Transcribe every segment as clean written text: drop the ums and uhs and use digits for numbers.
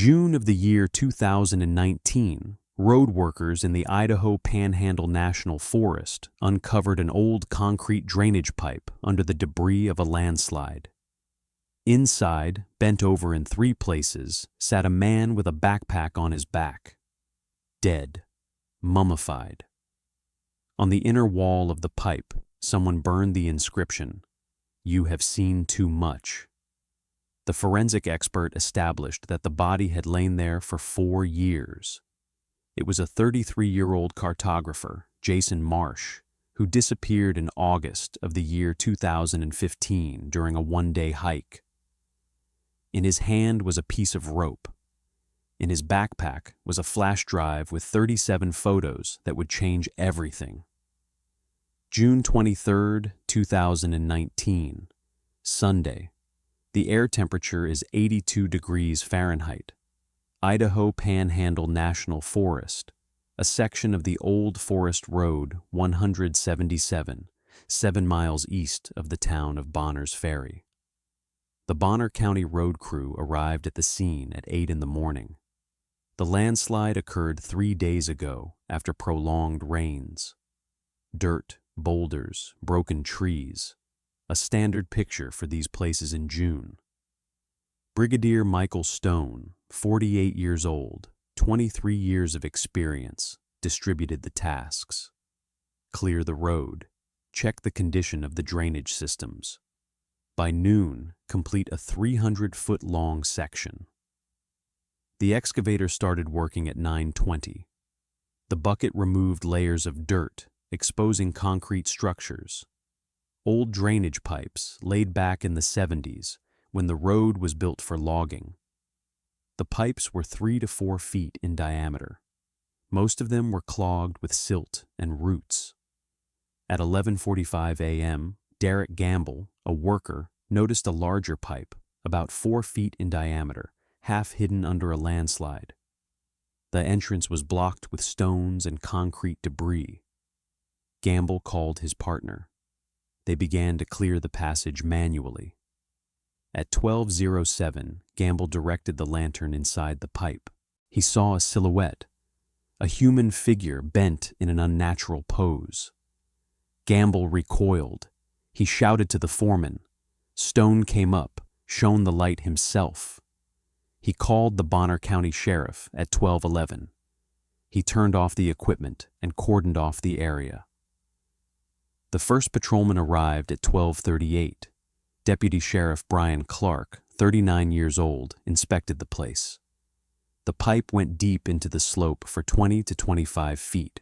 June of the year 2019, road workers in the Idaho-Panhandle National Forest uncovered an old concrete drainage pipe under the debris of a landslide. Inside, bent over in 3 places, sat a man with a backpack on his back. Dead. Mummified. On the inner wall of the pipe, someone burned the inscription, "You have seen too much." The forensic expert established that the body had lain there for 4 years. It was a 33-year-old cartographer, Jason Marsh, who disappeared in August of the year 2015 during a 1-day hike. In his hand was a piece of rope. In his backpack was a flash drive with 37 photos that would change everything. June 23, 2019, Sunday. The air temperature is 82 degrees Fahrenheit. Idaho-Panhandle National Forest, a section of the Old Forest Road 177, 7 miles east of the town of Bonners Ferry. The Bonner County road crew arrived at the scene at 8 in the morning. The landslide occurred 3 days ago after prolonged rains. Dirt, boulders, broken trees, a standard picture for these places in June. Brigadier Michael Stone, 48 years old, 23 years of experience, distributed the tasks. Clear the road, check the condition of the drainage systems. By noon, complete a 300-foot-long section. The excavator started working at 9:20. The bucket removed layers of dirt, exposing concrete structures. Old drainage pipes laid back in the 70s when the road was built for logging. The pipes were 3 to 4 feet in diameter. Most of them were clogged with silt and roots. At 11:45 a.m., Derek Gamble, a worker, noticed a larger pipe, about 4 feet in diameter, half hidden under a landslide. The entrance was blocked with stones and concrete debris. Gamble called his partner. They began to clear the passage manually. At 12:07, Gamble directed the lantern inside the pipe. He saw a silhouette, a human figure bent in an unnatural pose. Gamble recoiled. He shouted to the foreman. Stone came up, shone the light himself. He called the Bonner County Sheriff at 12:11. He turned off the equipment and cordoned off the area. The first patrolman arrived at 12:38. Deputy Sheriff Brian Clark, 39 years old, inspected the place. The pipe went deep into the slope for 20 to 25 feet.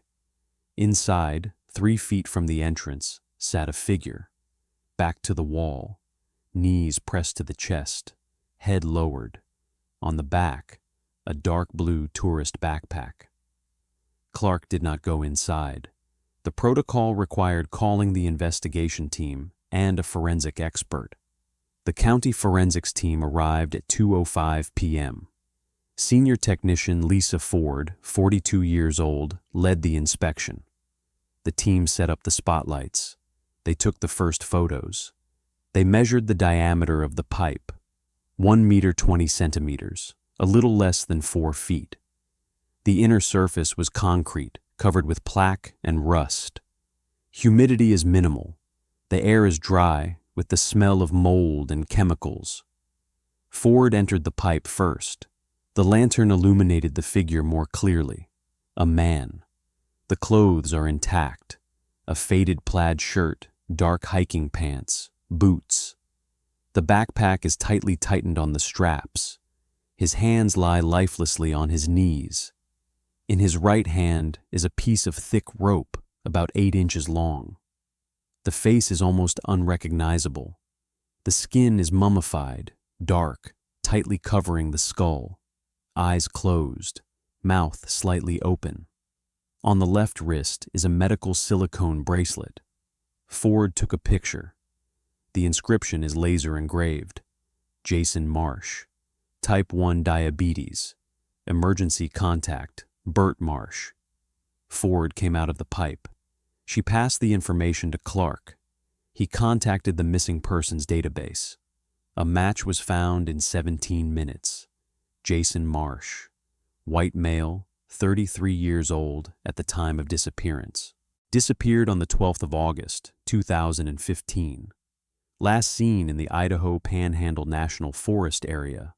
Inside, 3 feet from the entrance, sat a figure, back to the wall, knees pressed to the chest, head lowered. On the back, a dark blue tourist backpack. Clark did not go inside. The protocol required calling the investigation team and a forensic expert. The county forensics team arrived at 2:05 p.m. Senior technician Lisa Ford, 42 years old, led the inspection. The team set up the spotlights. They took the first photos. They measured the diameter of the pipe, 1 meter 20 centimeters, a little less than 4 feet. The inner surface was concrete, covered with plaque and rust. Humidity is minimal. The air is dry, with the smell of mold and chemicals. Ford entered the pipe first. The lantern illuminated the figure more clearly. A man. The clothes are intact. A faded plaid shirt, dark hiking pants, boots. The backpack is tightly tightened on the straps. His hands lie lifelessly on his knees. In his right hand is a piece of thick rope, about 8 inches long. The face is almost unrecognizable. The skin is mummified, dark, tightly covering the skull. Eyes closed, mouth slightly open. On the left wrist is a medical silicone bracelet. Ford took a picture. The inscription is laser engraved. Jason Marsh. Type 1 diabetes. Emergency contact. Bert Marsh. Ford came out of the pipe. She passed the information to Clark. He contacted the missing persons database. A match was found in 17 minutes. Jason Marsh, white male, 33 years old at the time of disappearance. Disappeared on the 12th of August, 2015. Last seen in the Idaho-Panhandle National Forest area.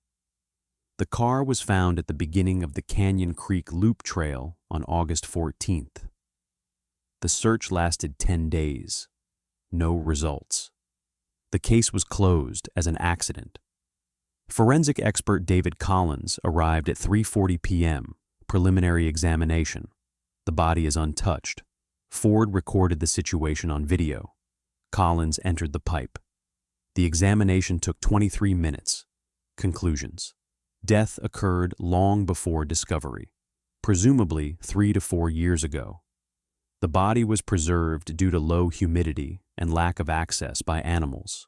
The car was found at the beginning of the Canyon Creek Loop Trail on August 14th. The search lasted 10 days. No results. The case was closed as an accident. Forensic expert David Collins arrived at 3:40 p.m. Preliminary examination. The body is untouched. Ford recorded the situation on video. Collins entered the pipe. The examination took 23 minutes. Conclusions. Death occurred long before discovery, presumably 3 to 4 years ago. The body was preserved due to low humidity and lack of access by animals.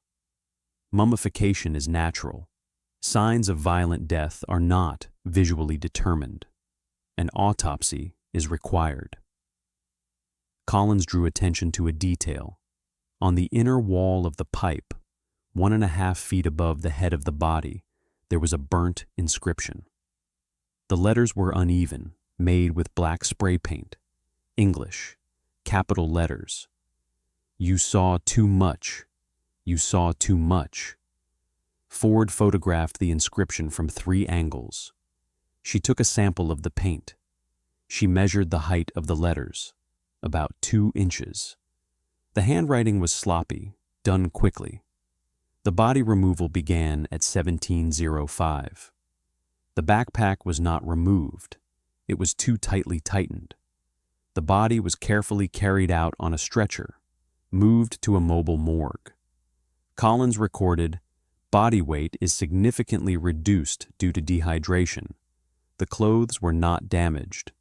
Mummification is natural. Signs of violent death are not visually determined. An autopsy is required. Collins drew attention to a detail. On the inner wall of the pipe, 1.5 feet above the head of the body, there was a burnt inscription. The letters were uneven, made with black spray paint. English, capital letters. You saw too much. You saw too much. Ford photographed the inscription from 3 angles. She took a sample of the paint. She measured the height of the letters, about 2 inches. The handwriting was sloppy, done quickly. The body removal began at 17:05. The backpack was not removed. It was too tightly tightened. The body was carefully carried out on a stretcher, moved to a mobile morgue. Collins recorded, body weight is significantly reduced due to dehydration. The clothes were not damaged.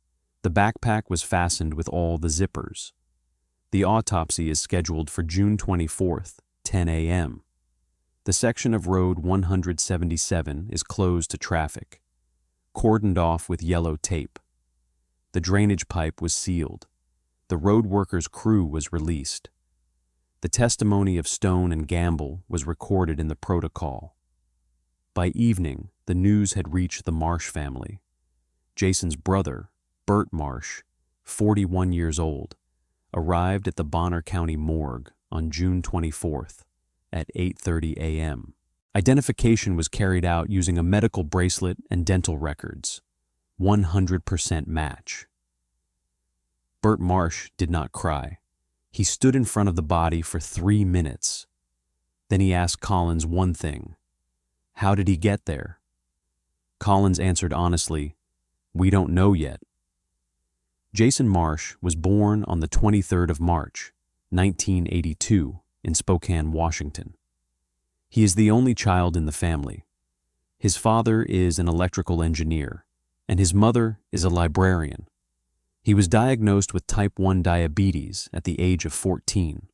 The backpack was fastened with all the zippers. The autopsy is scheduled for June 24th, 10 a.m. The section of Road 177 is closed to traffic, cordoned off with yellow tape. The drainage pipe was sealed. The road workers' crew was released. The testimony of Stone and Gamble was recorded in the protocol. By evening, the news had reached the Marsh family. Jason's brother, Bert Marsh, 41 years old, arrived at the Bonner County morgue on June 24th at 8:30 a.m. Identification was carried out using a medical bracelet and dental records. 100% match. Bert Marsh did not cry. He stood in front of the body for 3 minutes. Then he asked Collins one thing. How did he get there? Collins answered honestly, "We don't know yet." Jason Marsh was born on the 23rd of March, 1982, in Spokane, Washington. He is the only child in the family. His father is an electrical engineer, and his mother is a librarian. He was diagnosed with type 1 diabetes at the age of 14.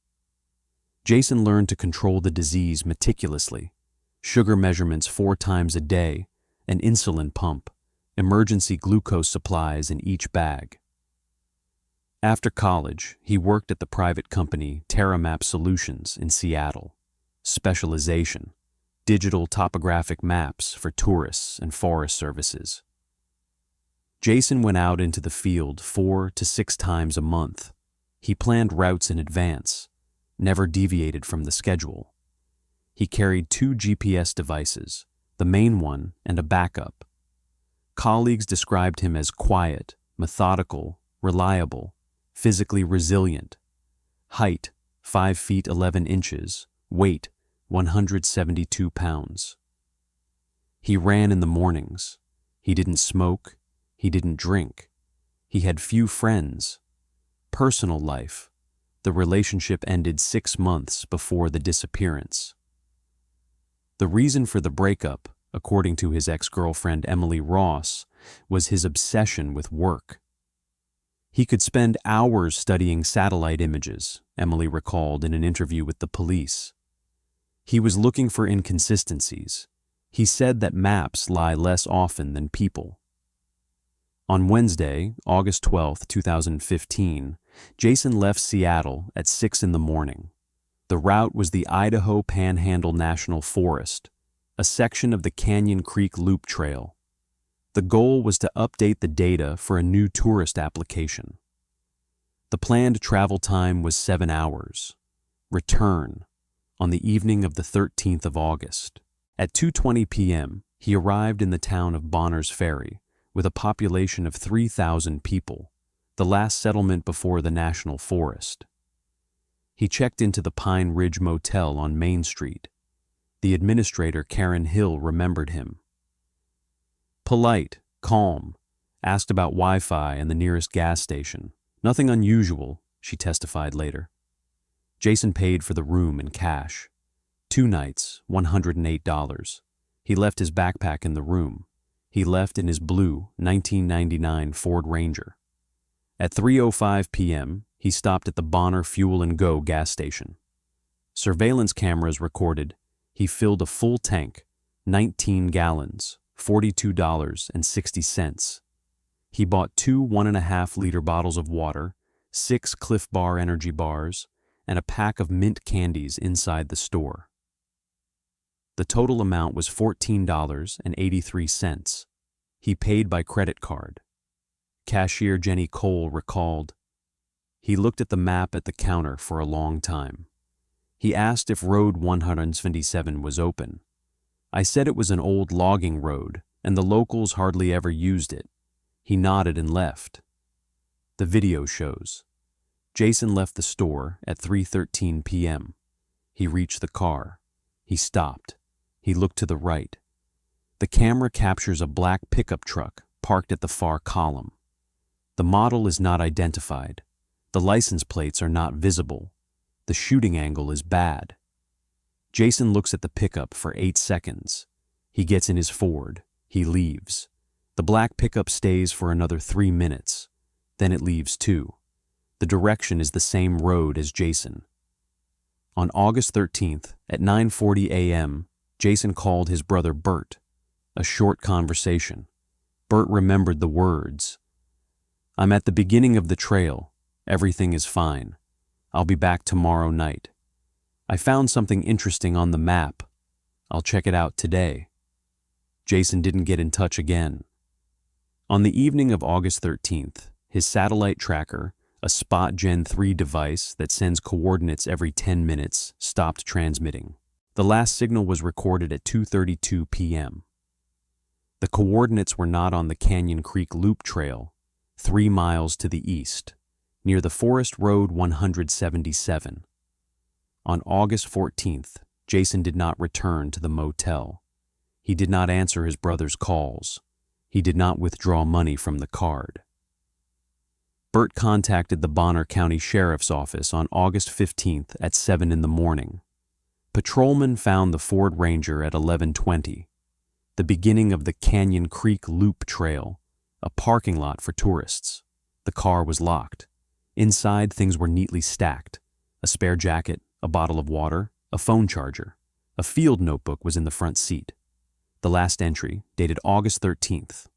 Jason learned to control the disease meticulously, sugar measurements 4 times a day, an insulin pump, emergency glucose supplies in each bag. After college, he worked at the private company TerraMap Solutions in Seattle. Specialization: digital topographic maps for tourists and Forest Services. Jason went out into the field 4 to 6 times a month. He planned routes in advance, never deviated from the schedule. He carried 2 GPS devices, the main one and a backup. Colleagues described him as quiet, methodical, reliable, physically resilient. Height, 5 feet 11 inches, weight, 172 pounds. He ran in the mornings. He didn't smoke. He didn't drink. He had few friends. Personal life. The relationship ended 6 months before the disappearance. The reason for the breakup, according to his ex-girlfriend Emily Ross, was his obsession with work. He could spend hours studying satellite images, Emily recalled in an interview with the police. He was looking for inconsistencies. He said that maps lie less often than people. On Wednesday, August 12, 2015, Jason left Seattle at 6 in the morning. The route was the Idaho-Panhandle National Forest, a section of the Canyon Creek Loop Trail. The goal was to update the data for a new tourist application. The planned travel time was 7 hours. Return on the evening of the 13th of August. At 2:20 p.m., he arrived in the town of Bonners Ferry with a population of 3,000 people, the last settlement before the National Forest. He checked into the Pine Ridge Motel on Main Street. The administrator, Karen Hill, remembered him. Polite, calm, asked about Wi-Fi and the nearest gas station. Nothing unusual, she testified later. Jason paid for the room in cash. 2 nights, $108. He left his backpack in the room. He left in his blue 1999 Ford Ranger. At 3:05 p.m., he stopped at the Bonner Fuel & Go gas station. Surveillance cameras recorded he filled a full tank, 19 gallons, $42.60. He bought 2 1.5-liter bottles of water, 6 Cliff Bar energy bars, and a pack of mint candies inside the store. The total amount was $14.83. He paid by credit card. Cashier Jenny Cole recalled, "He looked at the map at the counter for a long time. He asked if Road 177 was open. I said it was an old logging road, and the locals hardly ever used it. He nodded and left." The video shows. Jason left the store at 3:13 p.m. He reached the car. He stopped. He looked to the right. The camera captures a black pickup truck parked at the far column. The model is not identified. The license plates are not visible. The shooting angle is bad. Jason looks at the pickup for 8 seconds. He gets in his Ford. He leaves. The black pickup stays for another 3 minutes. Then it leaves too. The direction is the same road as Jason. On August 13th, at 9:40 a.m., Jason called his brother Bert. A short conversation. Bert remembered the words. "I'm at the beginning of the trail. Everything is fine. I'll be back tomorrow night. I found something interesting on the map. I'll check it out today." Jason didn't get in touch again. On the evening of August 13th, his satellite tracker, a Spot Gen 3 device that sends coordinates every 10 minutes, stopped transmitting. The last signal was recorded at 2:32 p.m. The coordinates were not on the Canyon Creek Loop Trail, 3 miles to the east, near the Forest Road 177. On August 14th, Jason did not return to the motel. He did not answer his brother's calls. He did not withdraw money from the card. Bert contacted the Bonner County Sheriff's Office on August 15th at 7 in the morning. Patrolmen found the Ford Ranger at 11:20, the beginning of the Canyon Creek Loop Trail, a parking lot for tourists. The car was locked. Inside, things were neatly stacked. A spare jacket, a bottle of water, a phone charger. A field notebook was in the front seat. The last entry, dated August 13th.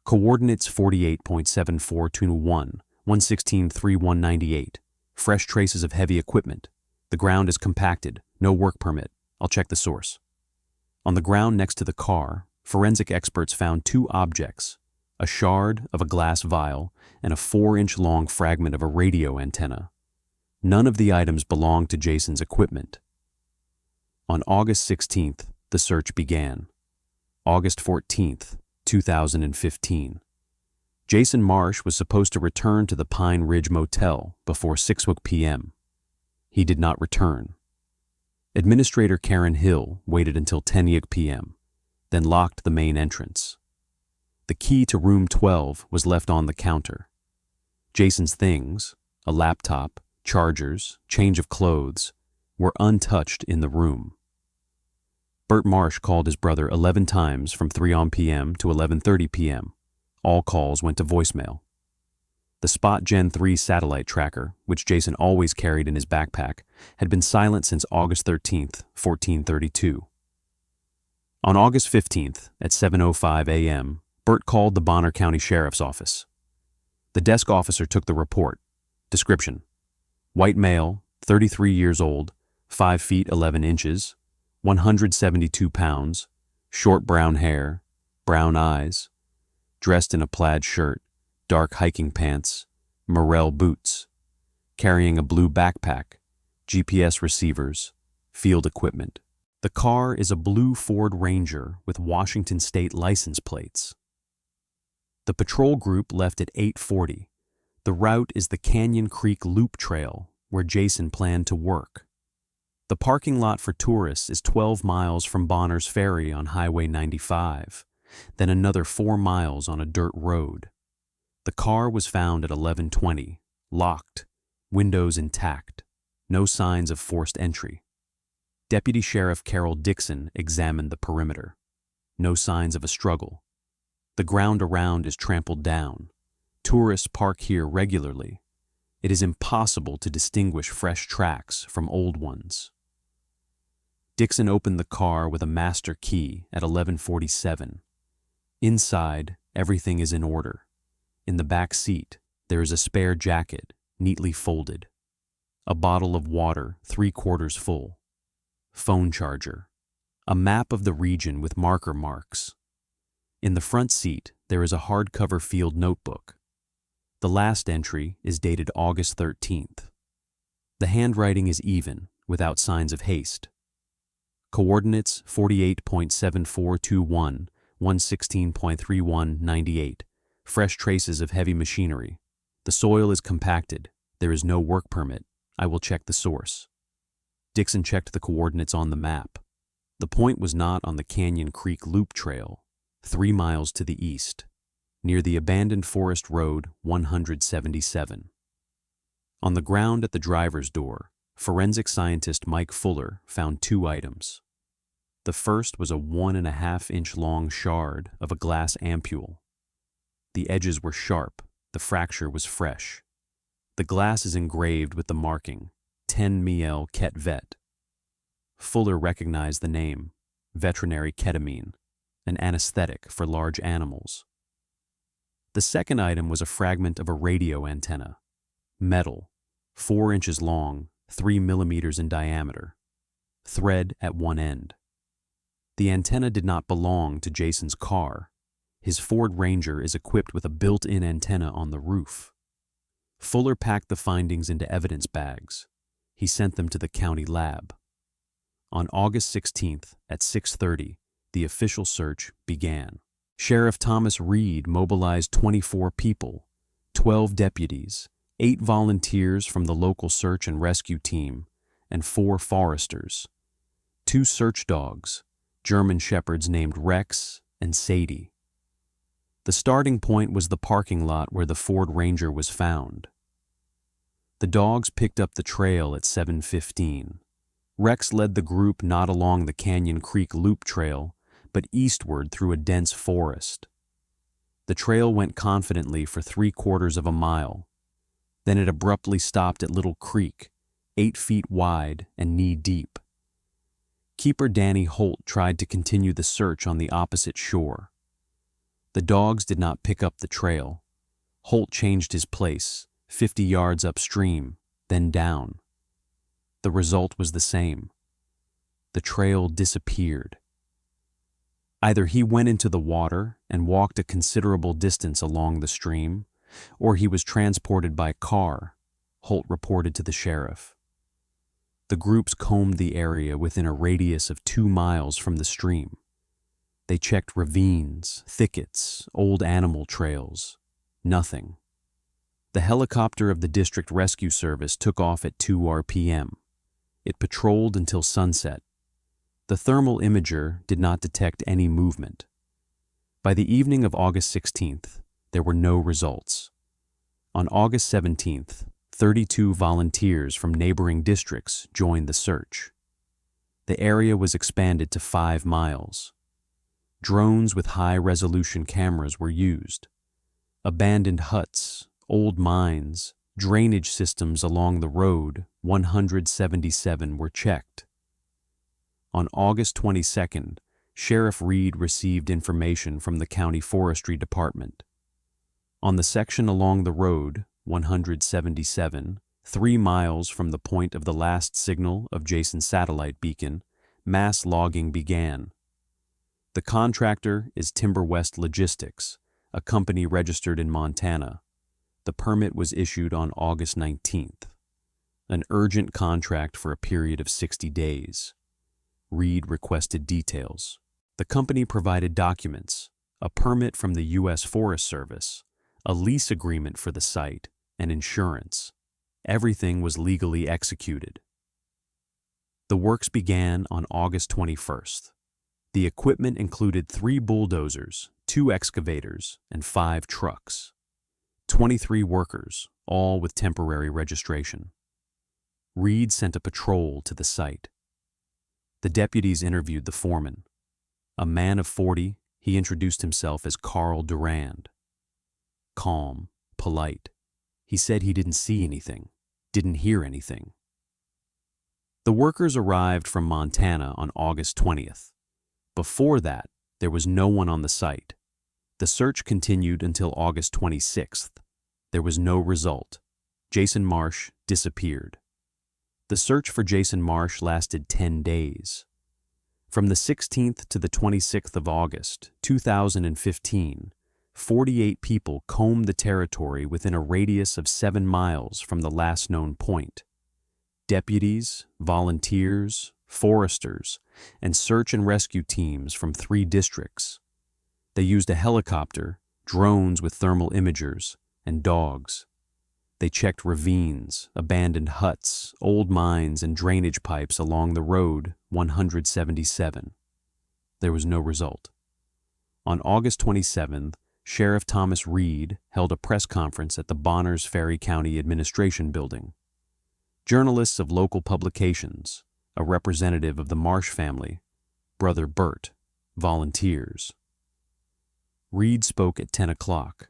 Coordinates 48.7421, 116-3198. Fresh traces of heavy equipment. The ground is compacted. No work permit. I'll check the source. On the ground next to the car, forensic experts found 2 objects, a shard of a glass vial and a 4-inch-long fragment of a radio antenna. None of the items belonged to Jason's equipment. On August 16th, the search began. August 14th, 2015. Jason Marsh was supposed to return to the Pine Ridge Motel before 6 p.m. He did not return. Administrator Karen Hill waited until 10 p.m., then locked the main entrance. The key to room 12 was left on the counter. Jason's things, a laptop, chargers, change of clothes, were untouched in the room. Bert Marsh called his brother 11 times from 3 p.m. to 11:30 p.m. All calls went to voicemail. The Spot Gen 3 satellite tracker, which Jason always carried in his backpack, had been silent since August 13th, 1432. On August 15th, at 7:05 a.m., Bert called the Bonner County Sheriff's Office. The desk officer took the report. Description: white male, 33 years old, 5 feet 11 inches, 172 pounds, short brown hair, brown eyes. dressed in a plaid shirt, dark hiking pants, morel boots, carrying a blue backpack, GPS receivers, field equipment. The car is a blue Ford Ranger with Washington state license plates. The patrol group left at 8:40. The route is the Canyon Creek Loop Trail, where Jason planned to work. The parking lot for tourists is 12 miles from Bonner's Ferry on Highway 95, then another 4 miles on a dirt road. The car was found at 11:20, locked, windows intact, no signs of forced entry. Deputy Sheriff Carol Dixon examined the perimeter. No signs of a struggle. The ground around is trampled down. Tourists park here regularly. It is impossible to distinguish fresh tracks from old ones. Dixon opened the car with a master key at 11:47. Inside, everything is in order. In the back seat, there is a spare jacket, neatly folded. A bottle of water, 3/4 full. Phone charger. A map of the region with marker marks. In the front seat, there is a hardcover field notebook. The last entry is dated August 13th. The handwriting is even, without signs of haste. Coordinates 48.7421, 116.3198. Fresh traces of heavy machinery. The soil is compacted. There is no work permit. I will check the source. Dixon checked the coordinates on the map. The point was not on the Canyon Creek Loop Trail, 3 miles to the east, near the abandoned Forest Road 177. On the ground at the driver's door, forensic scientist Mike Fuller found 2 items. The first was a 1.5-inch long shard of a glass ampule. The edges were sharp, the fracture was fresh. The glass is engraved with the marking, 10 miel ket vet. Fuller recognized the name, veterinary ketamine, an anesthetic for large animals. The second item was a fragment of a radio antenna, metal, 4 inches long, 3 millimeters in diameter, thread at one end. The antenna did not belong to Jason's car. His Ford Ranger is equipped with a built-in antenna on the roof. Fuller packed the findings into evidence bags. He sent them to the county lab. On August 16th at 6:30, the official search began. Sheriff Thomas Reed mobilized 24 people, 12 deputies, 8 volunteers from the local search and rescue team, and 4 foresters. 2 search dogs, German shepherds named Rex and Sadie. The starting point was the parking lot where the Ford Ranger was found. The dogs picked up the trail at 7:15. Rex led the group not along the Canyon Creek Loop Trail, but eastward through a dense forest. The trail went confidently for 3/4 of a mile. Then it abruptly stopped at Little Creek, 8 feet wide and knee-deep. Keeper Danny Holt tried to continue the search on the opposite shore. The dogs did not pick up the trail. Holt changed his place, 50 yards upstream, then down. The result was the same. The trail disappeared. Either he went into the water and walked a considerable distance along the stream, or he was transported by car, Holt reported to the sheriff. The groups combed the area within a radius of 2 miles from the stream. They checked ravines, thickets, old animal trails. Nothing. The helicopter of the District Rescue Service took off at 2 RPM. It patrolled until sunset. The thermal imager did not detect any movement. By the evening of August 16th, there were no results. On August 17th, 32 volunteers from neighboring districts joined the search. The area was expanded to 5 miles. Drones with high-resolution cameras were used. Abandoned huts, old mines, drainage systems along the road 177 were checked. On August 22nd, Sheriff Reed received information from the County Forestry Department. On the section along the road 177, 3 miles from the point of the last signal of Jason's satellite beacon, mass logging began. The contractor is Timber West Logistics, a company registered in Montana. The permit was issued on August 19th. An urgent contract for a period of 60 days. Reed requested details. The company provided documents, a permit from the U.S. Forest Service, a lease agreement for the site, and insurance. Everything was legally executed. The works began on August 21st. The equipment included 3 bulldozers, 2 excavators, and 5 trucks. 23 workers, all with temporary registration. Reed sent a patrol to the site. The deputies interviewed the foreman. A man of 40, he introduced himself as Carl Durand. Calm, polite. He said he didn't see anything, didn't hear anything. The workers arrived from Montana on August 20th. Before that, there was no one on the site. The search continued until August 26th. There was no result. Jason Marsh disappeared. The search for Jason Marsh lasted 10 days. From the 16th to the 26th of August, 2015, 48 people combed the territory within a radius of 7 miles from the last known point. Deputies, volunteers, foresters, and search and rescue teams from 3 districts. They used a helicopter, drones with thermal imagers, and dogs. They checked ravines, abandoned huts, old mines, and drainage pipes along the road 177. There was no result. On August 27th, Sheriff Thomas Reed held a press conference at the Bonners Ferry County Administration Building. Journalists of local publications, a representative of the Marsh family, Brother Bert, volunteers. Reed spoke at 10 o'clock.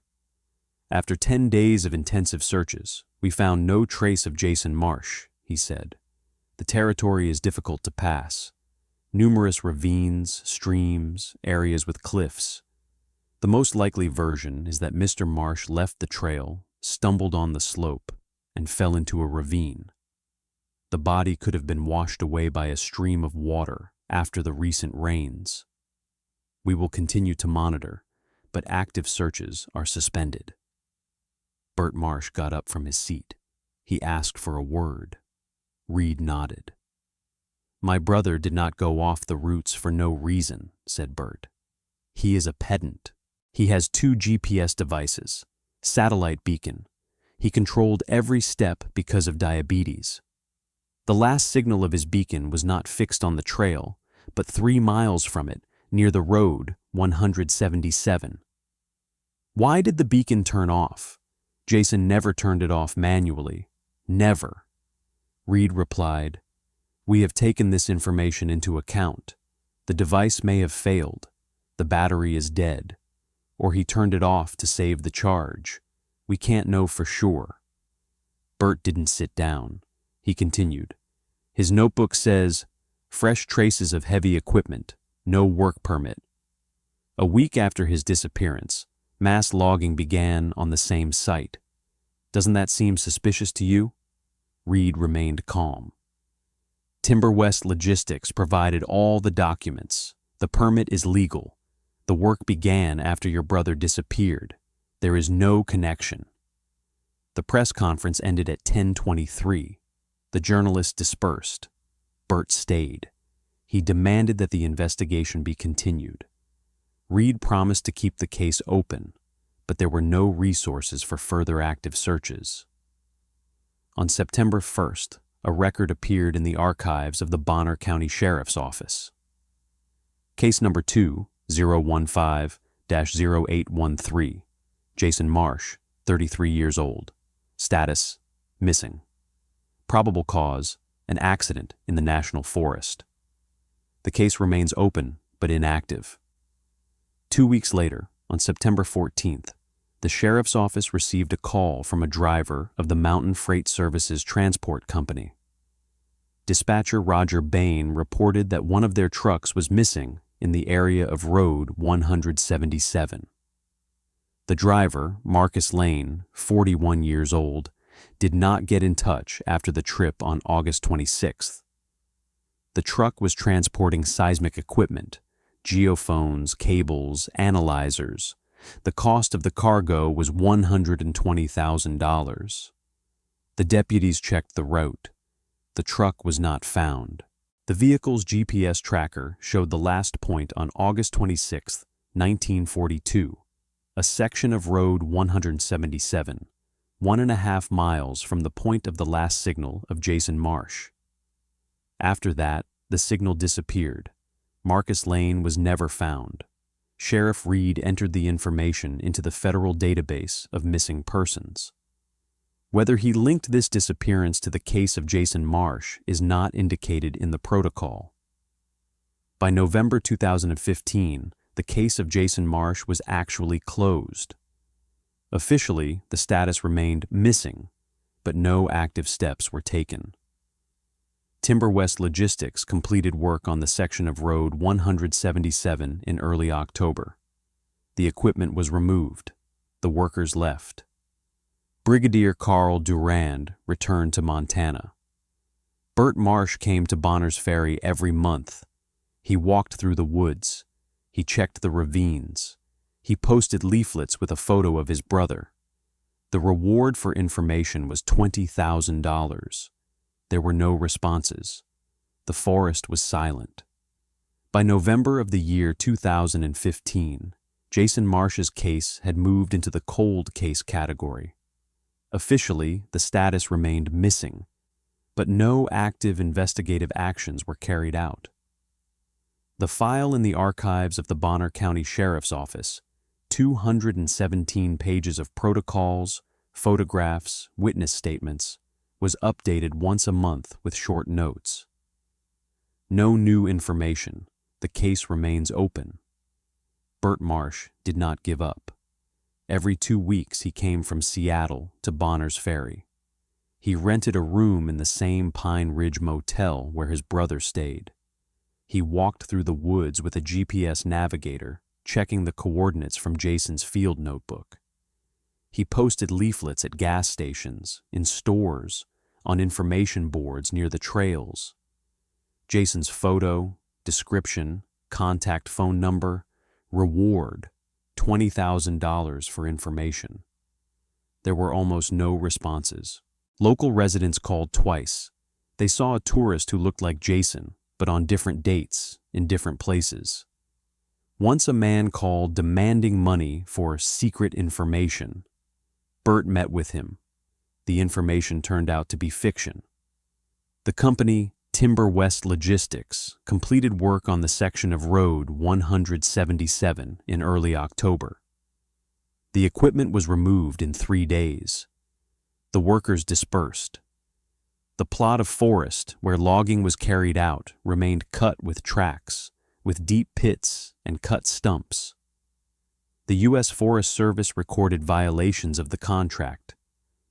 After 10 days of intensive searches, we found no trace of Jason Marsh, he said. The territory is difficult to pass. Numerous ravines, streams, areas with cliffs. The most likely version is that Mr. Marsh left the trail, stumbled on the slope, and fell into a ravine. The body could have been washed away by a stream of water after the recent rains. We will continue to monitor, but active searches are suspended. Bert Marsh got up from his seat. He asked for a word. Reed nodded. My brother did not go off the routes for no reason, said Bert. He is a pedant. He has 2 GPS devices, satellite beacon. He controlled every step because of diabetes. The last signal of his beacon was not fixed on the trail, but 3 miles from it, near the road 177. Why did the beacon turn off? Jason never turned it off manually. Never. Reed replied, We have taken this information into account. The device may have failed. The battery is dead. Or he turned it off to save the charge. We can't know for sure. Bert didn't sit down. He continued. His notebook says, fresh traces of heavy equipment, no work permit. A week after his disappearance, mass logging began on the same site. Doesn't that seem suspicious to you? Reed remained calm. Timber West Logistics provided all the documents. The permit is legal. The work began after your brother disappeared. There is no connection. The press conference ended at 10:23. The journalists dispersed. Bert stayed. He demanded that the investigation be continued. Reed promised to keep the case open, but there were no resources for further active searches. On September 1st, a record appeared in the archives of the Bonner County Sheriff's Office. Case number 2015-0813. Jason Marsh, 33 years old. Status: missing. Probable cause: an accident in the National Forest. The case remains open but inactive. 2 weeks later, on September 14th, the Sheriff's Office received a call from a driver of the Mountain Freight Services Transport Company. Dispatcher Roger Bain reported that one of their trucks was missing in the area of Road 177. The driver, Marcus Lane, 41 years old, did not get in touch after the trip on August 26th. The truck was transporting seismic equipment, geophones, cables, analyzers, The cost of the cargo was $120,000. The deputies checked the route. The truck was not found. The vehicle's GPS tracker showed the last point on August 26, 1942, a section of Road 177, 1.5 miles from the point of the last signal of Jason Marsh. After that, the signal disappeared. Marcus Lane was never found. Sheriff Reed entered the information into the federal database of missing persons. Whether he linked this disappearance to the case of Jason Marsh is not indicated in the protocol. By November 2015, the case of Jason Marsh was actually closed. Officially, the status remained missing, but no active steps were taken. Timber West Logistics completed work on the section of Road 177 in early October. The equipment was removed. The workers left. Brigadier Carl Durand returned to Montana. Burt Marsh came to Bonner's Ferry every month. He walked through the woods. He checked the ravines. He posted leaflets with a photo of his brother. The reward for information was $20,000. There were no responses. The forest was silent. By November of the year 2015, Jason Marsh's case had moved into the cold case category. Officially, the status remained missing, but no active investigative actions were carried out. The file in the archives of the Bonner County Sheriff's Office, 217 pages of protocols, photographs, witness statements, was updated once a month with short notes. No new information. The case remains open. Burt Marsh did not give up. Every 2 weeks he came from Seattle to Bonner's Ferry. He rented a room in the same Pine Ridge motel where his brother stayed. He walked through the woods with a GPS navigator, checking the coordinates from Jason's field notebook. He posted leaflets at gas stations, in stores, on information boards near the trails. Jason's photo, description, contact phone number, reward, $20,000 for information. There were almost no responses. Local residents called twice. They saw a tourist who looked like Jason, but on different dates, in different places. Once a man called demanding money for secret information. Burt met with him. The information turned out to be fiction. The company, Timber West Logistics, completed work on the section of Road 177 in early October. The equipment was removed in 3 days. The workers dispersed. The plot of forest where logging was carried out remained cut with tracks, with deep pits and cut stumps. The U.S. Forest Service recorded violations of the contract.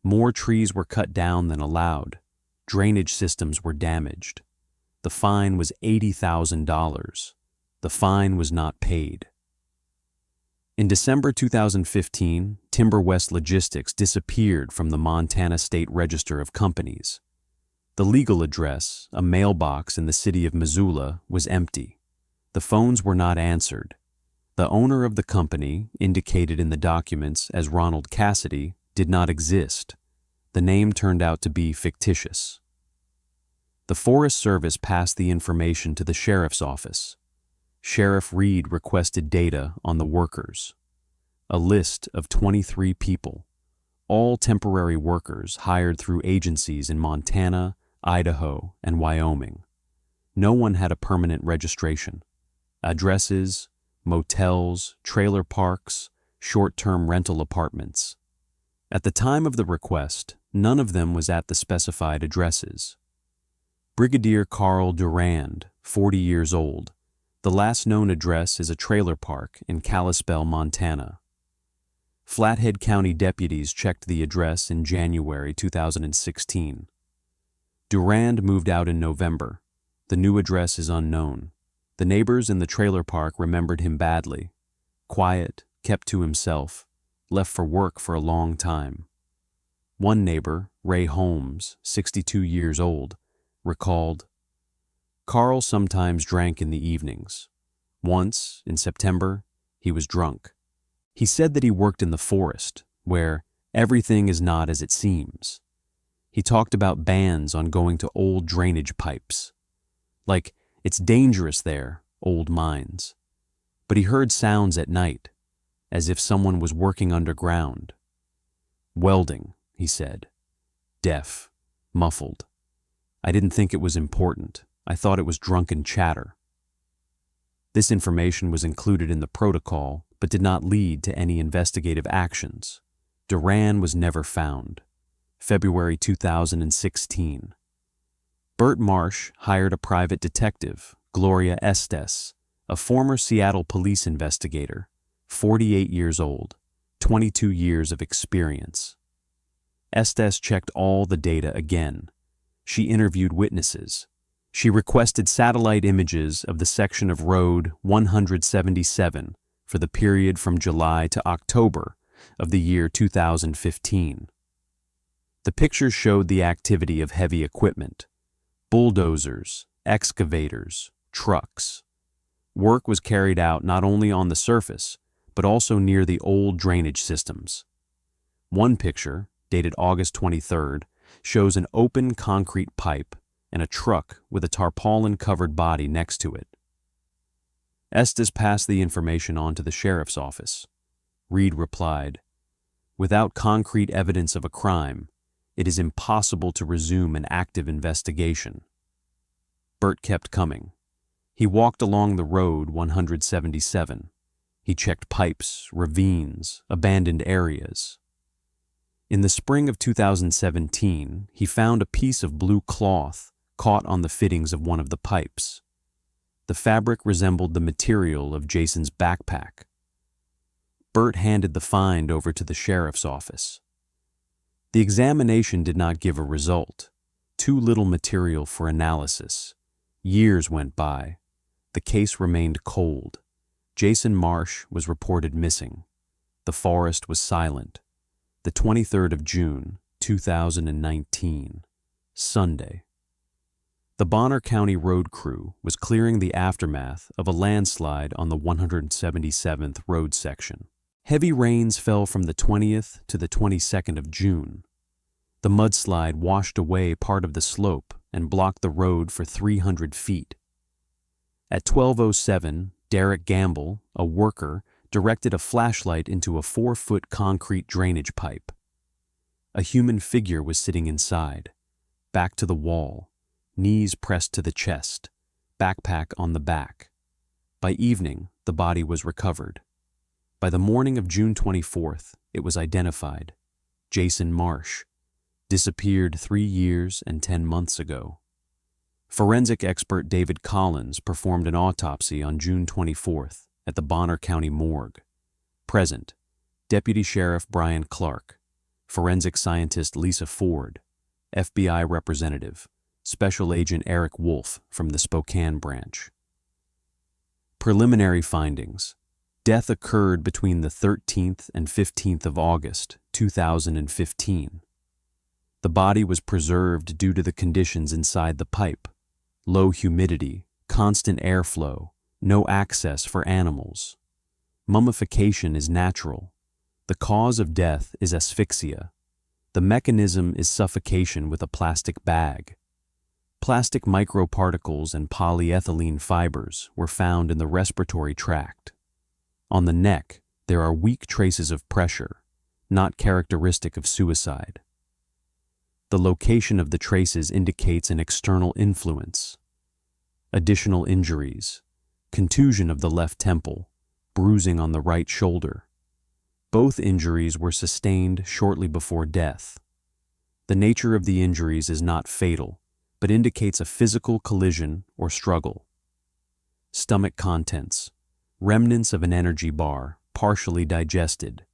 More trees were cut down than allowed. Drainage systems were damaged. The fine was $80,000. The fine was not paid. In December 2015, Timber West Logistics disappeared from the Montana State Register of Companies. The legal address, a mailbox in the city of Missoula, was empty. The phones were not answered. The owner of the company, indicated in the documents as Ronald Cassidy, did not exist. The name turned out to be fictitious. The Forest Service passed the information to the Sheriff's Office. Sheriff Reed requested data on the workers. A list of 23 people, all temporary workers hired through agencies in Montana, Idaho, and Wyoming. No one had a permanent registration. Addresses, motels, trailer parks, short-term rental apartments. At the time of the request, none of them was at the specified addresses. Brigadier Carl Durand, 40 years old. The last known address is a trailer park in Kalispell, Montana. Flathead County deputies checked the address in January 2016. Durand moved out in November. The new address is unknown. The neighbors in the trailer park remembered him badly. Quiet, kept to himself, left for work for a long time. One neighbor, Ray Holmes, 62 years old, recalled, "Carl sometimes drank in the evenings. Once, in September, he was drunk. He said that he worked in the forest, where everything is not as it seems. He talked about bans on going to old drainage pipes. Like, it's dangerous there, old mines. But he heard sounds at night, as if someone was working underground. Welding, he said. Deaf, muffled. I didn't think it was important. I thought it was drunken chatter. This information was included in the protocol, but did not lead to any investigative actions. Duran was never found. February 2016. Bert Marsh hired a private detective, Gloria Estes, a former Seattle police investigator, 48 years old, 22 years of experience. Estes checked all the data again. She interviewed witnesses. She requested satellite images of the section of Road 177 for the period from July to October of the year 2015. The pictures showed the activity of heavy equipment, bulldozers, excavators, trucks. Work was carried out not only on the surface, but also near the old drainage systems. One picture, dated August 23rd, shows an open concrete pipe and a truck with a tarpaulin-covered body next to it. Estes passed the information on to the sheriff's office. Reed replied, "Without concrete evidence of a crime, it is impossible to resume an active investigation." Bert kept coming. He walked along the road 177. He checked pipes, ravines, abandoned areas. In the spring of 2017, he found a piece of blue cloth caught on the fittings of one of the pipes. The fabric resembled the material of Jason's backpack. Bert handed the find over to the sheriff's office. The examination did not give a result. Too little material for analysis. Years went by. The case remained cold. Jason Marsh was reported missing. The forest was silent. The 23rd of June, 2019, Sunday. The Bonner County road crew was clearing the aftermath of a landslide on the 177th road section. Heavy rains fell from the 20th to the 22nd of June. The mudslide washed away part of the slope and blocked the road for 300 feet. At 12:07, Derek Gamble, a worker, directed a flashlight into a 4-foot concrete drainage pipe. A human figure was sitting inside, back to the wall, knees pressed to the chest, backpack on the back. By evening, the body was recovered. By the morning of June 24th, it was identified. Jason Marsh, disappeared 3 years and 10 months ago. Forensic expert David Collins performed an autopsy on June 24th at the Bonner County morgue. Present, Deputy Sheriff Brian Clark, Forensic Scientist Lisa Ford, FBI Representative, Special Agent Eric Wolf from the Spokane branch. Preliminary findings. Death occurred between the 13th and 15th of August, 2015. The body was preserved due to the conditions inside the pipe: low humidity, constant airflow, no access for animals. Mummification is natural. The cause of death is asphyxia. The mechanism is suffocation with a plastic bag. Plastic microparticles and polyethylene fibers were found in the respiratory tract. On the neck, there are weak traces of pressure, not characteristic of suicide. The location of the traces indicates an external influence. Additional injuries: contusion of the left temple, bruising on the right shoulder. Both injuries were sustained shortly before death. The nature of the injuries is not fatal, but indicates a physical collision or struggle. Stomach contents: remnants of an energy bar, partially digested.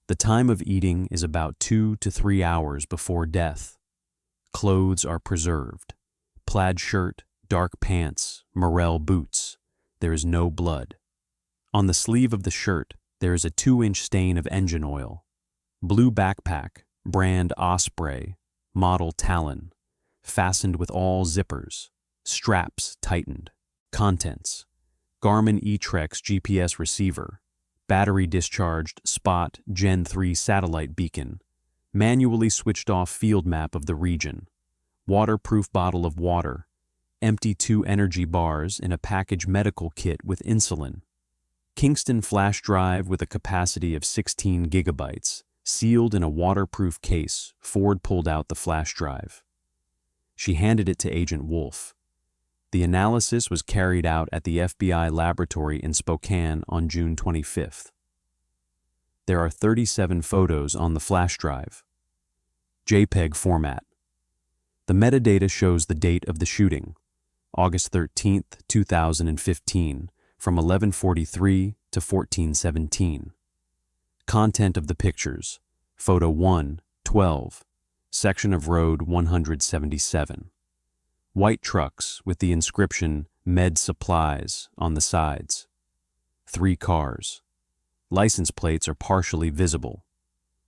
The time of eating is about 2 to 3 hours before death. Clothes are preserved: plaid shirt, dark pants, morel boots. There is no blood. On the sleeve of the shirt, there is a 2-inch stain of engine oil. Blue backpack, brand Osprey, model Talon, fastened with all zippers, straps tightened. Contents: Garmin eTrex GPS receiver, battery-discharged Spot Gen 3 satellite beacon, manually switched-off field map of the region, waterproof bottle of water, empty 2 energy bars in a package medical kit with insulin, Kingston flash drive with a capacity of 16 gigabytes, sealed in a waterproof case. Ford pulled out the flash drive. She handed it to Agent Wolf. The analysis was carried out at the FBI laboratory in Spokane on June 25th. There are 37 photos on the flash drive. JPEG format. The metadata shows the date of the shooting, August 13, 2015, from 11:43 to 14:17. Content of the pictures: Photo 1, 12, section of road 177. White trucks with the inscription Med Supplies on the sides. 3 cars. License plates are partially visible.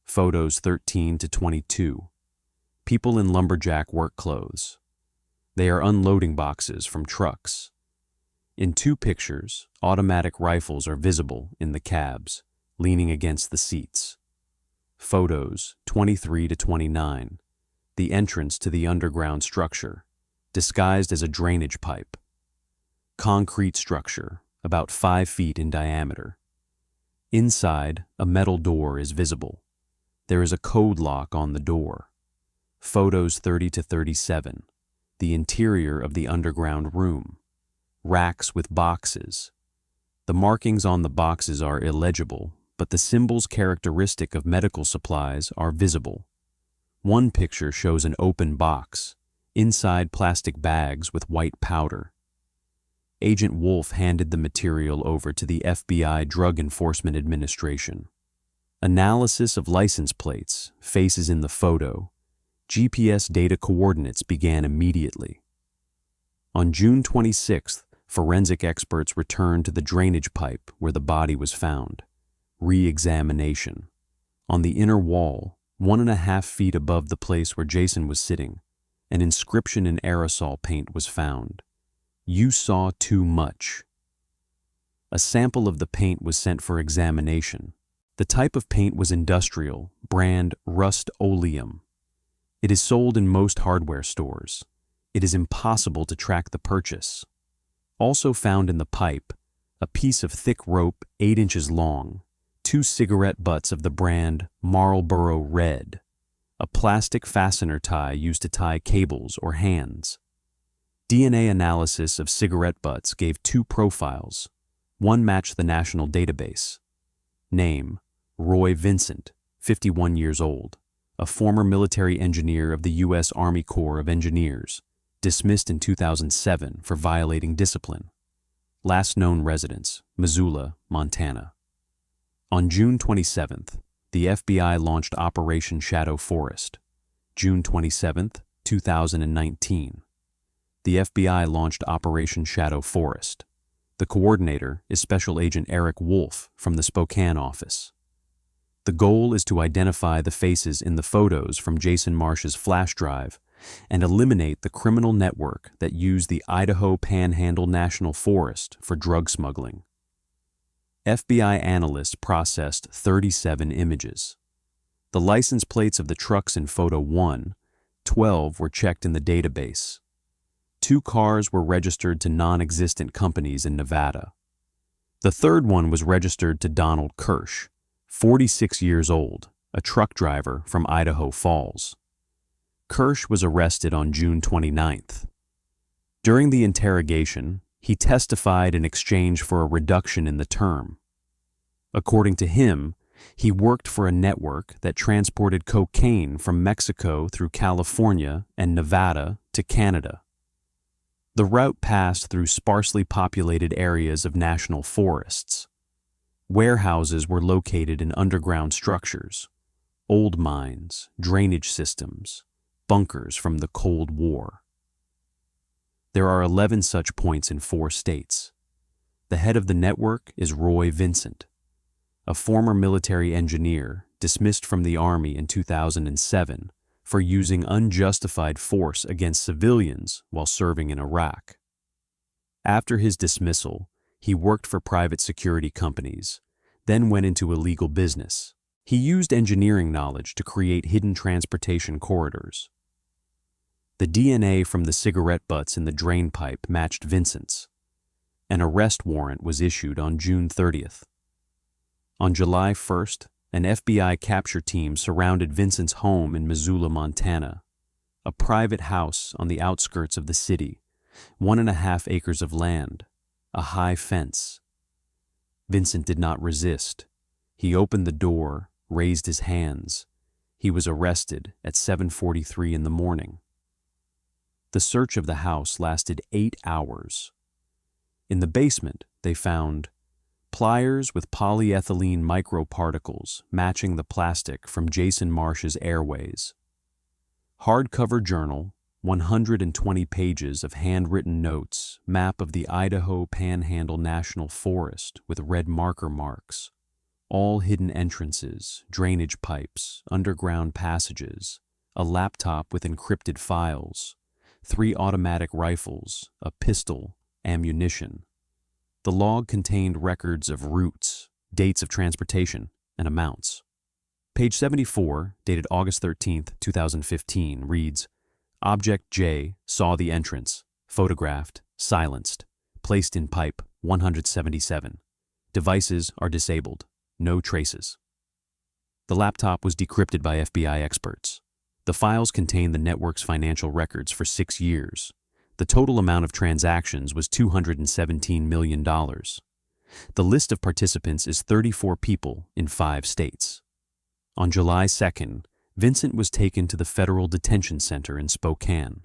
Photos 13 to 22. People in lumberjack work clothes. They are unloading boxes from trucks. In 2 pictures, automatic rifles are visible in the cabs, leaning against the seats. Photos 23 to 29. The entrance to the underground structure, disguised as a drainage pipe. Concrete structure, about 5 feet in diameter. Inside, a metal door is visible. There is a code lock on the door. Photos 30 to 37. The interior of the underground room. Racks with boxes. The markings on the boxes are illegible, but the symbols characteristic of medical supplies are visible. One picture shows an open box, inside plastic bags with white powder. Agent Wolf handed the material over to the FBI Drug Enforcement Administration. Analysis of license plates, faces in the photo, GPS data coordinates began immediately. On June 26th, forensic experts returned to the drainage pipe where the body was found. Re-examination. On the inner wall, 1.5 feet above the place where Jason was sitting, an inscription in aerosol paint was found. You saw too much. A sample of the paint was sent for examination. The type of paint was industrial, brand Rust-Oleum. It is sold in most hardware stores. It is impossible to track the purchase. Also found in the pipe, a piece of thick rope 8 inches long, 2 cigarette butts of the brand Marlboro Red, a plastic fastener tie used to tie cables or hands. DNA analysis of cigarette butts gave 2 profiles. One matched the national database. Name: Roy Vincent, 51 years old, a former military engineer of the U.S. Army Corps of Engineers, dismissed in 2007 for violating discipline. Last known residence: Missoula, Montana. On June 27th, the FBI launched Operation Shadow Forest. June 27th, 2019. The FBI launched Operation Shadow Forest. The coordinator is Special Agent Eric Wolf from the Spokane office. The goal is to identify the faces in the photos from Jason Marsh's flash drive and eliminate the criminal network that used the Idaho-Panhandle National Forest for drug smuggling. FBI analysts processed 37 images. The license plates of the trucks in photo 1, 12 were checked in the database. 2 cars were registered to non-existent companies in Nevada. The third one was registered to Donald Kirsch, 46 years old, a truck driver from Idaho Falls. Kirsch was arrested on June 29th. During the interrogation, he testified in exchange for a reduction in the term. According to him, he worked for a network that transported cocaine from Mexico through California and Nevada to Canada. The route passed through sparsely populated areas of national forests. Warehouses were located in underground structures, old mines, drainage systems, bunkers from the Cold War. There are 11 such points in 4 states. The head of the network is Roy Vincent, a former military engineer dismissed from the Army in 2007 for using unjustified force against civilians while serving in Iraq. After his dismissal, he worked for private security companies, then went into illegal business. He used engineering knowledge to create hidden transportation corridors. The DNA from the cigarette butts in the drain pipe matched Vincent's. An arrest warrant was issued on June 30th. On July 1st, an FBI capture team surrounded Vincent's home in Missoula, Montana, a private house on the outskirts of the city, 1.5 acres of land, a high fence. Vincent did not resist. He opened the door, raised his hands. He was arrested at 7:43 in the morning. The search of the house lasted 8 hours. In the basement, they found pliers with polyethylene microparticles matching the plastic from Jason Marsh's airways, hardcover journal, 120 pages of handwritten notes, map of the Idaho-Panhandle National Forest with red marker marks, all hidden entrances, drainage pipes, underground passages, a laptop with encrypted files, 3 automatic rifles, a pistol, ammunition. The log contained records of routes, dates of transportation, and amounts. Page 74, dated August 13, 2015, reads, Object J saw the entrance, photographed, silenced, placed in pipe 177. Devices are disabled, no traces. The laptop was decrypted by FBI experts. The files contain the network's financial records for 6 years. The total amount of transactions was $217 million. The list of participants is 34 people in 5 states. On July 2nd, Vincent was taken to the Federal Detention Center in Spokane.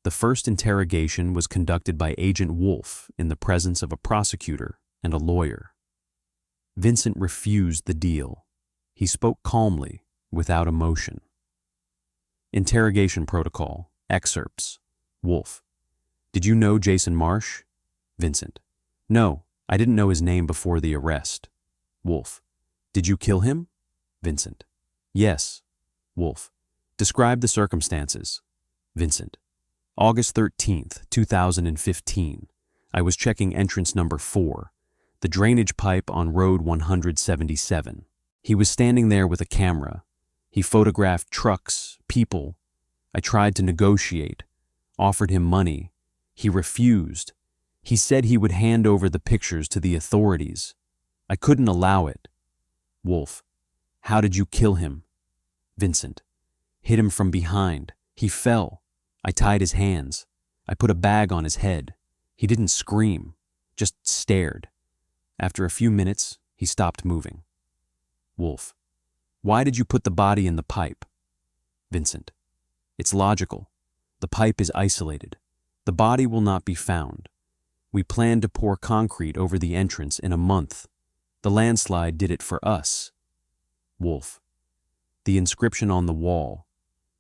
The first interrogation was conducted by Agent Wolf in the presence of a prosecutor and a lawyer. Vincent refused the deal. He spoke calmly, without emotion. Interrogation protocol, excerpts. Wolf: Did you know Jason Marsh? Vincent: No, I didn't know his name before the arrest. Wolf: Did you kill him? Vincent: Yes. Wolf: Describe the circumstances. Vincent: August 13th, 2015. I was checking entrance number 4, the drainage pipe on Road 177. He was standing there with a camera. He photographed trucks, people. I tried to negotiate, offered him money. He refused. He said he would hand over the pictures to the authorities. I couldn't allow it. Wolf: How did you kill him? Vincent: Hit him from behind. He fell. I tied his hands. I put a bag on his head. He didn't scream, just stared. After a few minutes, he stopped moving. Wolf: Why did you put the body in the pipe? Vincent: It's logical. The pipe is isolated. The body will not be found. We planned to pour concrete over the entrance in a month. The landslide did it for us. Wolf: The inscription on the wall.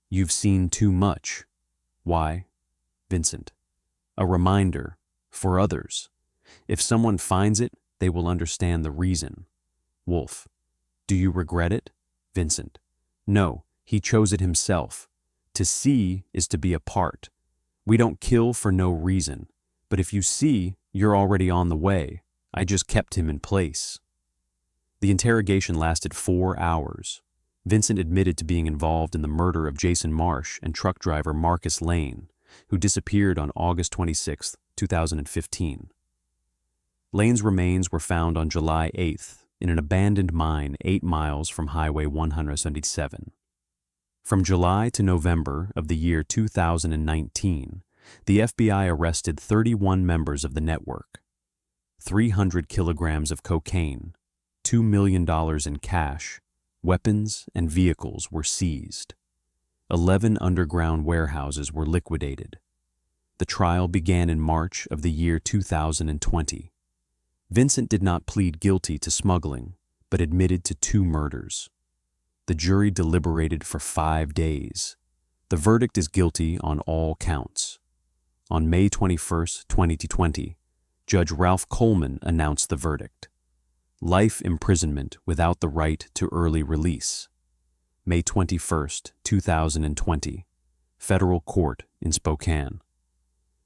You've seen too much. Why? Vincent: A reminder, for others. If someone finds it, they will understand the reason. Wolf: Do you regret it? Vincent: No, he chose it himself. To see is to be a part. We don't kill for no reason, but if you see, you're already on the way. I just kept him in place. The interrogation lasted 4 hours. Vincent admitted to being involved in the murder of Jason Marsh and truck driver Marcus Lane, who disappeared on August 26, 2015. Lane's remains were found on July 8th in an abandoned mine 8 miles from Highway 177. From July to November of the year 2019, the FBI arrested 31 members of the network. 300 kilograms of cocaine, $2 million in cash, weapons, and vehicles were seized. 11 underground warehouses were liquidated. The trial began in March of the year 2020. Vincent did not plead guilty to smuggling, but admitted to 2 murders. The jury deliberated for 5 days. The verdict is guilty on all counts. On May 21, 2020, Judge Ralph Coleman announced the verdict: life imprisonment without the right to early release. May 21, 2020, Federal Court in Spokane.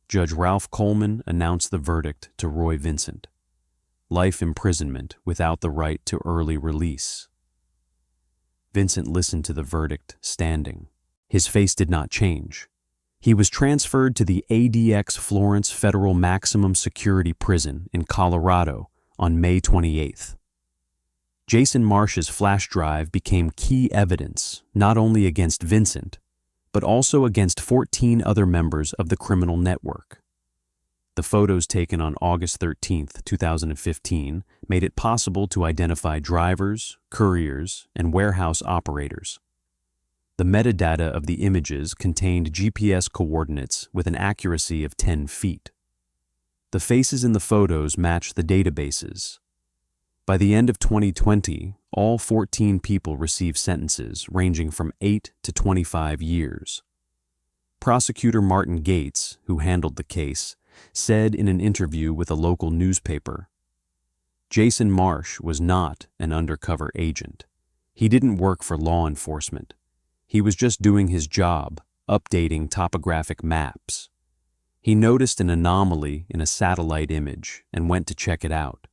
Judge Ralph Coleman announced the verdict to Roy Vincent: life imprisonment without the right to early release. Vincent listened to the verdict standing. His face did not change. He was transferred to the ADX Florence Federal Maximum Security Prison in Colorado on May 28th. Jason Marsh's flash drive became key evidence not only against Vincent, but also against 14 other members of the criminal network. The photos taken on August 13, 2015, made it possible to identify drivers, couriers, and warehouse operators. The metadata of the images contained GPS coordinates with an accuracy of 10 feet. The faces in the photos matched the databases. By the end of 2020, all 14 people received sentences ranging from 8 to 25 years. Prosecutor Martin Gates, who handled the case, said in an interview with a local newspaper, "Jason Marsh was not an undercover agent. He didn't work for law enforcement. He was just doing his job, updating topographic maps. He noticed an anomaly in a satellite image and went to check it out.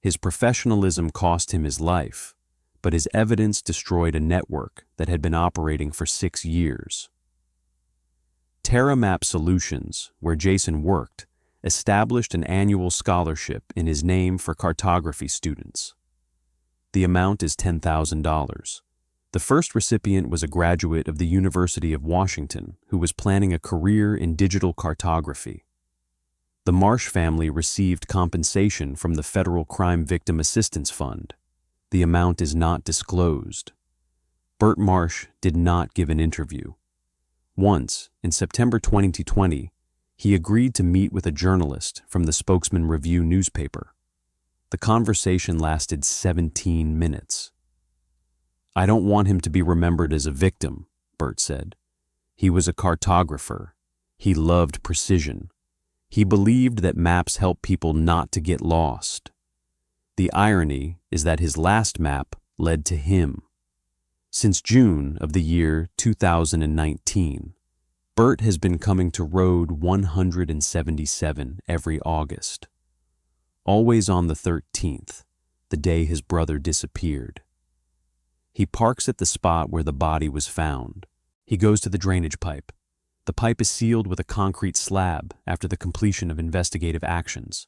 His professionalism cost him his life, but his evidence destroyed a network that had been operating for 6 years." TerraMap Solutions, where Jason worked, established an annual scholarship in his name for cartography students. The amount is $10,000. The first recipient was a graduate of the University of Washington who was planning a career in digital cartography. The Marsh family received compensation from the Federal Crime Victim Assistance Fund. The amount is not disclosed. Burt Marsh did not give an interview. Once, in September 2020, he agreed to meet with a journalist from the Spokesman Review newspaper. The conversation lasted 17 minutes. "I don't want him to be remembered as a victim," Burt said. "He was a cartographer. He loved precision. He believed that maps help people not to get lost. The irony is that his last map led to him." Since June of the year 2019, Burt has been coming to Road 177 every August. Always on the 13th, the day his brother disappeared. He parks at the spot where the body was found. He goes to the drainage pipe. The pipe is sealed with a concrete slab after the completion of investigative actions.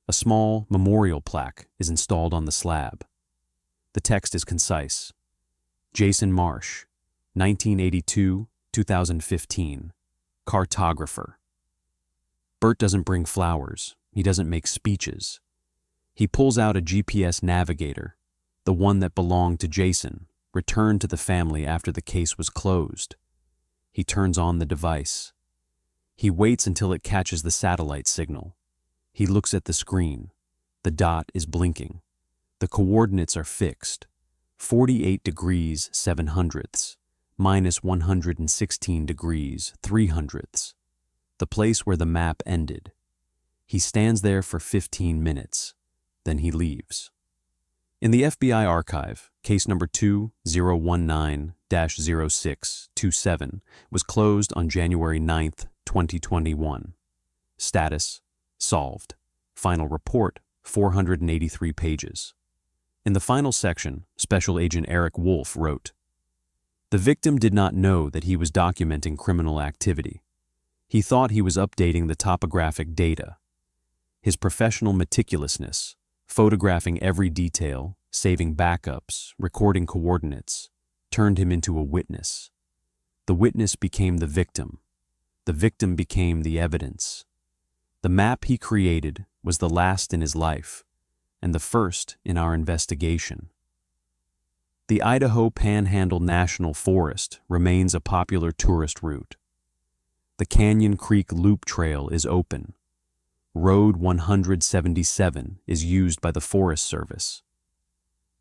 A small memorial plaque is installed on the slab. The text is concise. Jason Marsh, 1982-2015, cartographer. Burt doesn't bring flowers. He doesn't make speeches. He pulls out a GPS navigator, the one that belonged to Jason, returned to the family after the case was closed. He turns on the device. He waits until it catches the satellite signal. He looks at the screen. The dot is blinking. The coordinates are fixed. 48 degrees 7/100, minus 116 degrees 3/100, the place where the map ended. He stands there for 15 minutes. Then he leaves. In the FBI archive, case number 2019-0627 was closed on January 9, 2021. Status: solved. Final report: 483 pages. In the final section, Special Agent Eric Wolf wrote, "The victim did not know that he was documenting criminal activity. He thought he was updating the topographic data. His professional meticulousness, photographing every detail, saving backups, recording coordinates, turned him into a witness. The witness became the victim. The victim became the evidence. The map he created was the last in his life, and the first in our investigation." The Idaho-Panhandle National Forest remains a popular tourist route. The Canyon Creek Loop Trail is open. Road 177 is used by the Forest Service.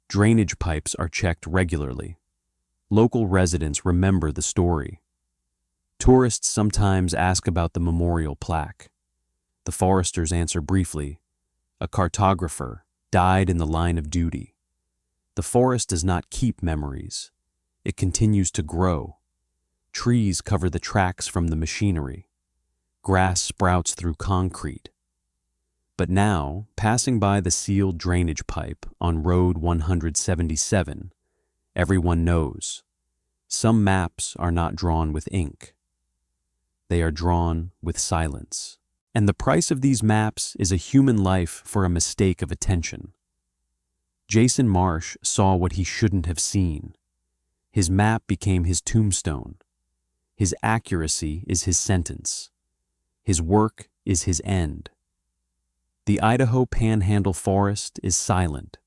Drainage pipes are checked regularly. Local residents remember the story. Tourists sometimes ask about the memorial plaque. The foresters answer briefly, "A cartographer died in the line of duty." The forest does not keep memories. It continues to grow. Trees cover the tracks from the machinery. Grass sprouts through concrete. But now, passing by the sealed drainage pipe on Road 177, everyone knows some maps are not drawn with ink. They are drawn with silence. And the price of these maps is a human life for a mistake of attention. Jason Marsh saw what he shouldn't have seen. His map became his tombstone. His accuracy is his sentence. His work is his end. The Idaho Panhandle Forest is silent,